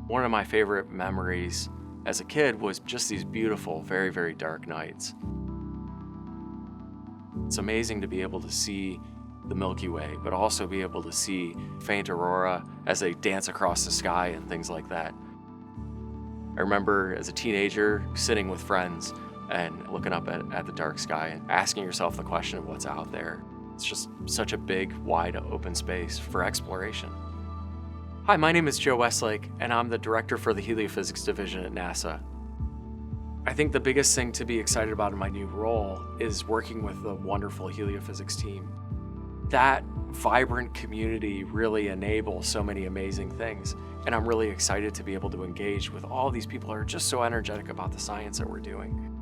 One of my favorite memories as a kid was just these beautiful, very, very dark nights. It's amazing to be able to see the Milky Way, but also be able to see faint aurora as they dance across the sky and things like that. I remember as a teenager sitting with friends and looking up at the dark sky and asking yourself the question of what's out there. It's just such a big, wide open space for exploration. Hi, my name is Joe Westlake, and I'm the director for the Heliophysics division at NASA. I think the biggest thing to be excited about in my new role is working with the wonderful Heliophysics team. That vibrant community really enables so many amazing things, and I'm really excited to be able to engage with all these people who are just so energetic about the science that we're doing.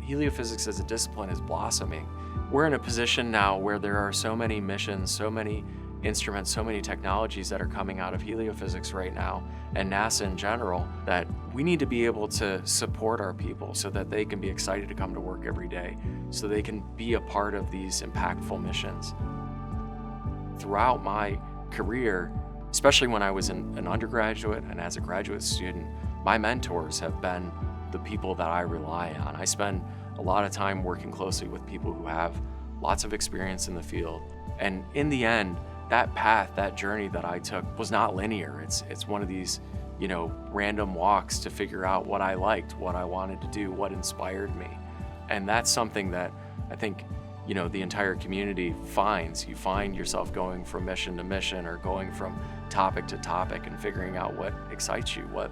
Heliophysics as a discipline is blossoming. We're in a position now where there are so many missions, so many instruments, so many technologies that are coming out of heliophysics right now, and NASA in general, that we need to be able to support our people so that they can be excited to come to work every day, so they can be a part of these impactful missions. Throughout my career, especially when I was an undergraduate and as a graduate student, my mentors have been the people that I rely on. I spend a lot of time working closely with people who have lots of experience in the field, and in the end, that path, that journey that I took was not linear. It's one of these, random walks to figure out what I liked, what I wanted to do, what inspired me. And that's something that I think, the entire community finds. You find yourself going from mission to mission or going from topic to topic and figuring out what excites you, what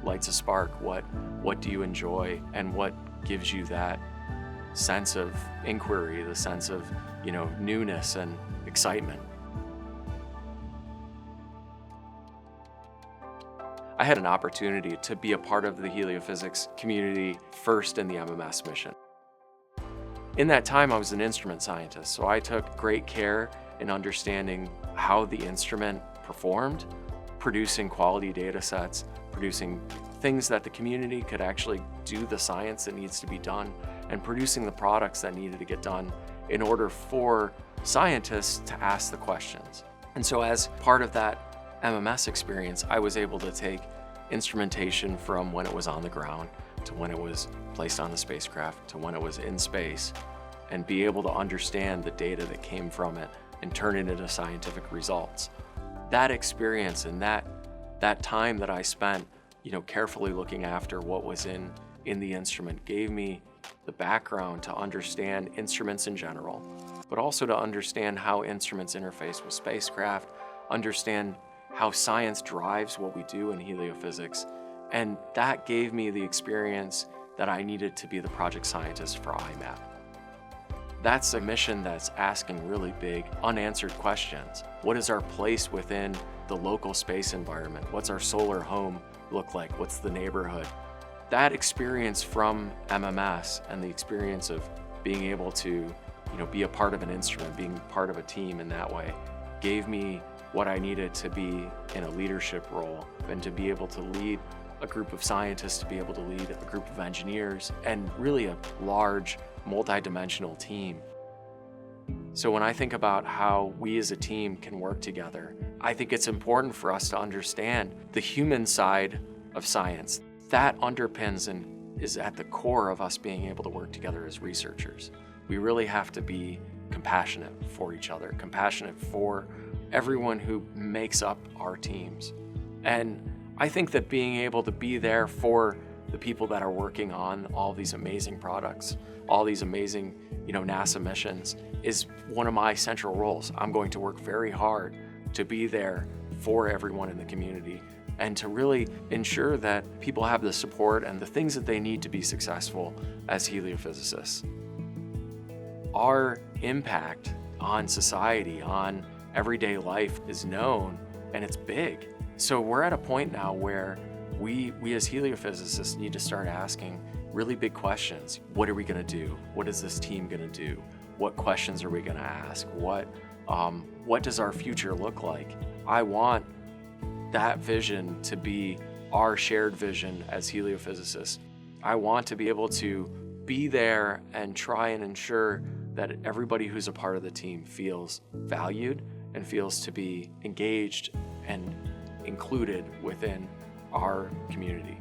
lights a spark, what do you enjoy, and what gives you that sense of inquiry, the sense of, newness and excitement. I had an opportunity to be a part of the heliophysics community first in the MMS mission. In that time, I was an instrument scientist, so I took great care in understanding how the instrument performed, producing quality data sets, producing things that the community could actually do the science that needs to be done, and producing the products that needed to get done in order for scientists to ask the questions. And so as part of that MMS experience, I was able to take instrumentation from when it was on the ground to when it was placed on the spacecraft to when it was in space, and be able to understand the data that came from it and turn it into scientific results. That experience and that time that I spent, carefully looking after what was in the instrument gave me the background to understand instruments in general, but also to understand how instruments interface with spacecraft, understand how science drives what we do in heliophysics, and that gave me the experience that I needed to be the project scientist for IMAP. That's a mission that's asking really big, unanswered questions. What is our place within the local space environment? What's our solar home look like? What's the neighborhood? That experience from MMS and the experience of being able to, be a part of an instrument, being part of a team in that way, gave me what I needed to be in a leadership role and to be able to lead a group of scientists, to be able to lead a group of engineers, and really a large, multi-dimensional team. So when I think about how we as a team can work together, I think it's important for us to understand the human side of science. That underpins and is at the core of us being able to work together as researchers. We really have to be compassionate for each other, compassionate for everyone who makes up our teams. And I think that being able to be there for the people that are working on all these amazing products, all these amazing, NASA missions, is one of my central roles. I'm going to work very hard to be there for everyone in the community and to really ensure that people have the support and the things that they need to be successful as heliophysicists. Our impact on society, on everyday life is known, and it's big. So we're at a point now where we as heliophysicists need to start asking really big questions. What are we going to do? What is this team going to do? What questions are we going to ask? What does our future look like? I want that vision to be our shared vision as heliophysicists. I want to be able to be there and try and ensure that everybody who's a part of the team feels valued and feels to be engaged and included within our community.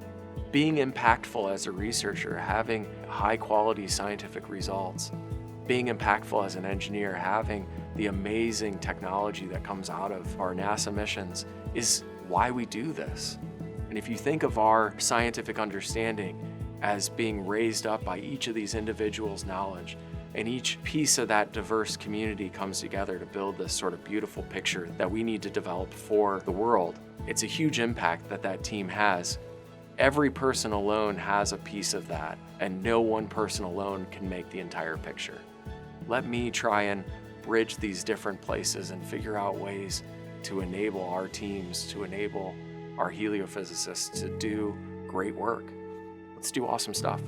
Being impactful as a researcher, having high quality scientific results, being impactful as an engineer, having the amazing technology that comes out of our NASA missions is why we do this. And if you think of our scientific understanding as being raised up by each of these individuals' knowledge, and each piece of that diverse community comes together to build this sort of beautiful picture that we need to develop for the world, it's a huge impact that that team has. Every person alone has a piece of that, and no one person alone can make the entire picture. Let me try and bridge these different places and figure out ways to enable our teams, to enable our heliophysicists to do great work. Let's do awesome stuff.